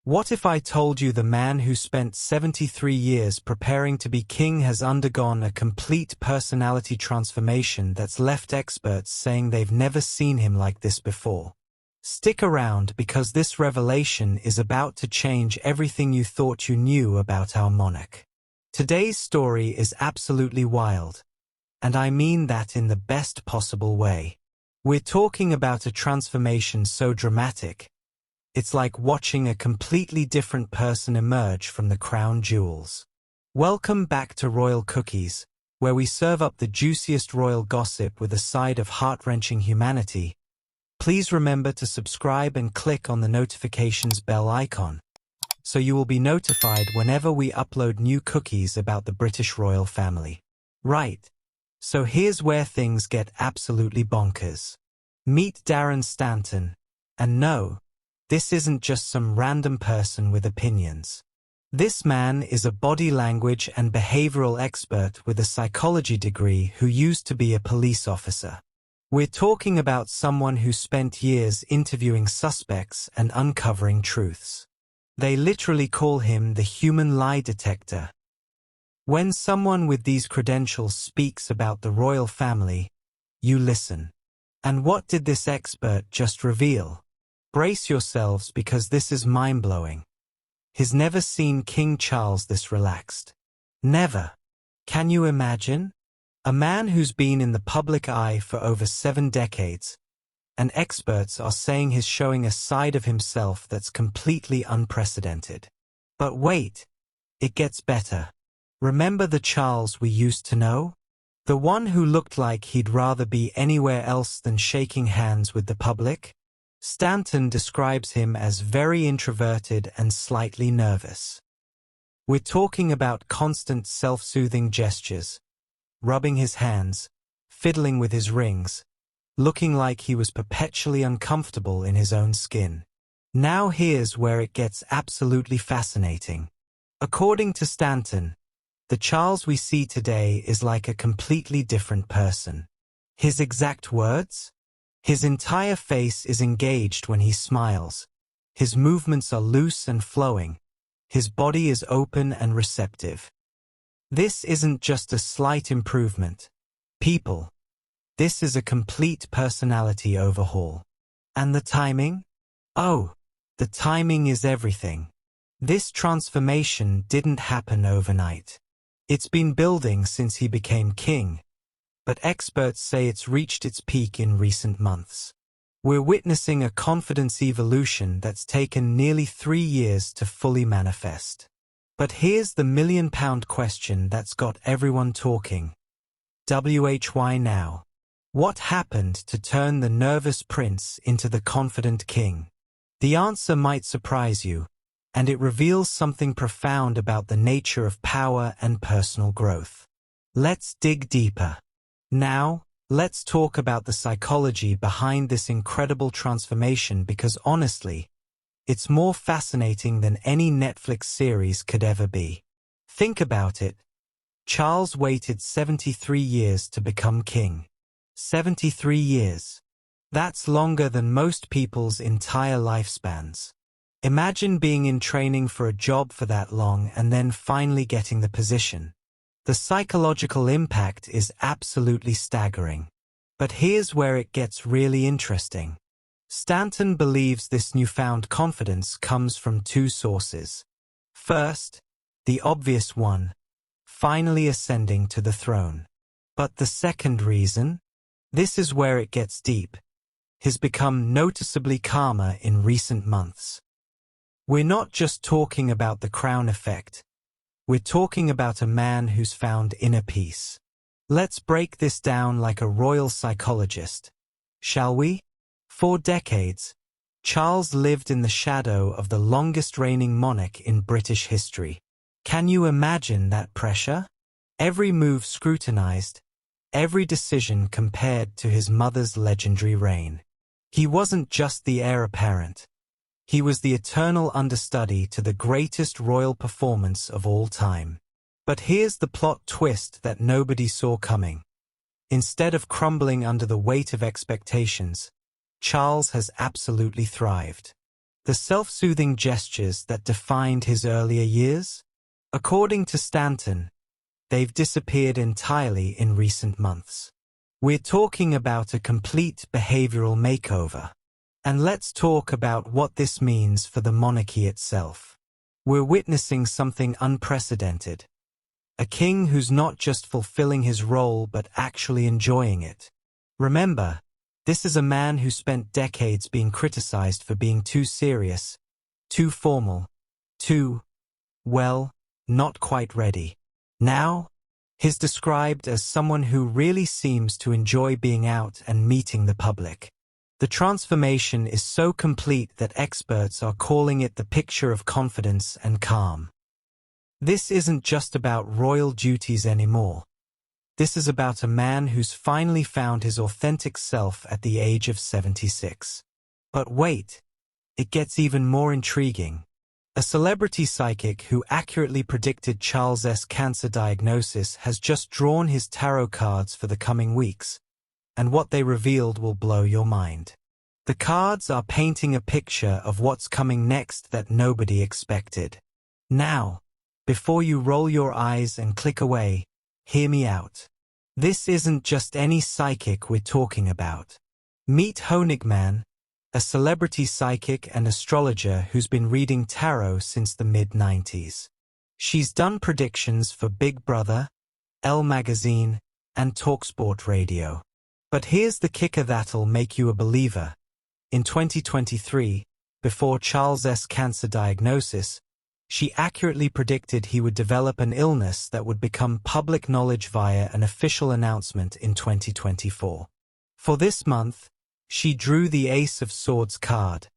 What if I told you the man who spent 73 years preparing to be king has undergone a complete personality transformation that's left experts saying they've never seen him like this before? Stick around because this revelation is about to change everything you thought you knew about our monarch. Today's story is absolutely wild, and I mean that in the best possible way. We're talking about a transformation so dramatic, it's like watching a completely different person emerge from the crown jewels. Welcome back to Royal Cookies, where we serve up the juiciest royal gossip with a side of heart-wrenching humanity. Please remember to subscribe and click on the notifications bell icon, so you will be notified whenever we upload new cookies about the British royal family. Right, so here's where things get absolutely bonkers. Meet Darren Stanton, and no, this isn't just some random person with opinions. This man is a body language and behavioral expert with a psychology degree who used to be a police officer. We're talking about someone who spent years interviewing suspects and uncovering truths. They literally call him the Human Lie Detector. When someone with these credentials speaks about the royal family, you listen. And what did this expert just reveal? Brace yourselves because this is mind-blowing. He's never seen King Charles this relaxed. Never. Can you imagine? A man who's been in the public eye for over 7 decades, and experts are saying he's showing a side of himself that's completely unprecedented. But wait, it gets better. Remember the Charles we used to know? The one who looked like he'd rather be anywhere else than shaking hands with the public? Stanton describes him as very introverted and slightly nervous. We're talking about constant self-soothing gestures, rubbing his hands, fiddling with his rings, looking like he was perpetually uncomfortable in his own skin. Now here's where it gets absolutely fascinating. According to Stanton, the Charles we see today is like a completely different person. His exact words? His entire face is engaged when he smiles. His movements are loose and flowing. His body is open and receptive. This isn't just a slight improvement. People, this is a complete personality overhaul. And the timing? Oh, the timing is everything. This transformation didn't happen overnight. It's been building since he became king, but experts say it's reached its peak in recent months. We're witnessing a confidence evolution that's taken nearly 3 years to fully manifest. But here's the million-pound question that's got everyone talking. Why now? What happened to turn the nervous prince into the confident king? The answer might surprise you, and it reveals something profound about the nature of power and personal growth. Let's dig deeper. Now, let's talk about the psychology behind this incredible transformation because honestly, it's more fascinating than any Netflix series could ever be. Think about it. Charles waited 73 years to become king. 73 years. That's longer than most people's entire lifespans. Imagine being in training for a job for that long and then finally getting the position. The psychological impact is absolutely staggering. But here's where it gets really interesting. Stanton believes this newfound confidence comes from 2 sources. First, the obvious one, finally ascending to the throne. But the second reason? This is where it gets deep. He's become noticeably calmer in recent months. We're not just talking about the crown effect. We're talking about a man who's found inner peace. Let's break this down like a royal psychologist, shall we? For decades, Charles lived in the shadow of the longest reigning monarch in British history. Can you imagine that pressure? Every move scrutinized, every decision compared to his mother's legendary reign. He wasn't just the heir apparent. He was the eternal understudy to the greatest royal performance of all time. But here's the plot twist that nobody saw coming. Instead of crumbling under the weight of expectations, Charles has absolutely thrived. The The self-soothing gestures that defined his earlier years? According to Stanton, they've disappeared entirely in recent months. We're talking about a complete behavioral makeover. And let's talk about what this means for the monarchy itself. We're witnessing something unprecedented. A king who's not just fulfilling his role but actually enjoying it. Remember, this is a man who spent decades being criticized for being too serious, too formal, well, not quite ready. Now, he's described as someone who really seems to enjoy being out and meeting the public. The transformation is so complete that experts are calling it the picture of confidence and calm. This isn't just about royal duties anymore. This is about a man who's finally found his authentic self at the age of 76. But wait, it gets even more intriguing. A celebrity psychic who accurately predicted Charles's cancer diagnosis has just drawn his tarot cards for the coming weeks, and what they revealed will blow your mind. The cards are painting a picture of what's coming next that nobody expected. Now, before you roll your eyes and click away, hear me out. This isn't just any psychic we're talking about. Meet Honigman, a celebrity psychic and astrologer who's been reading tarot since the mid-90s. She's done predictions for Big Brother, Elle Magazine, and TalkSport Radio. But here's the kicker that'll make you a believer. In 2023, before Charles's cancer diagnosis, she accurately predicted he would develop an illness that would become public knowledge via an official announcement in 2024. For this month, she drew the Ace of Swords card,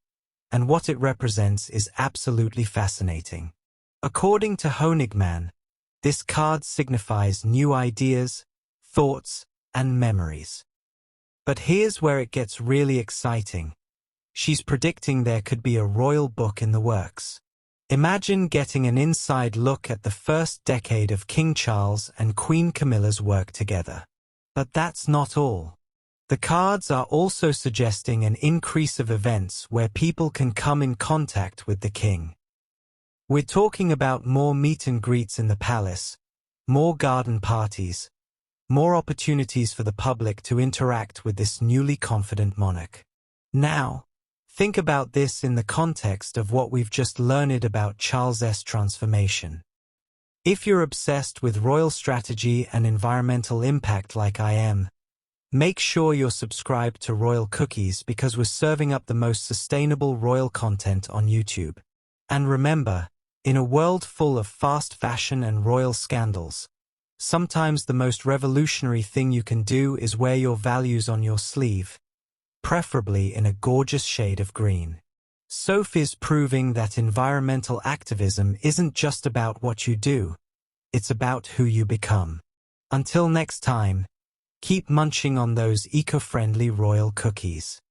and what it represents is absolutely fascinating. According to Honigman, this card signifies new ideas, thoughts, and memories. But here's where it gets really exciting. She's predicting there could be a royal book in the works. Imagine getting an inside look at the first decade of King Charles and Queen Camilla's work together. But that's not all. The cards are also suggesting an increase of events where people can come in contact with the king. We're talking about more meet and greets in the palace, more garden parties, more opportunities for the public to interact with this newly confident monarch. Now, think about this in the context of what we've just learned about Charles's transformation. If you're obsessed with royal strategy and environmental impact like I am, make sure you're subscribed to Royal Cookies because we're serving up the most sustainable royal content on YouTube. And remember, in a world full of fast fashion and royal scandals, sometimes the most revolutionary thing you can do is wear your values on your sleeve, preferably in a gorgeous shade of green. Sophie's proving that environmental activism isn't just about what you do, it's about who you become. Until next time, keep munching on those eco-friendly royal cookies.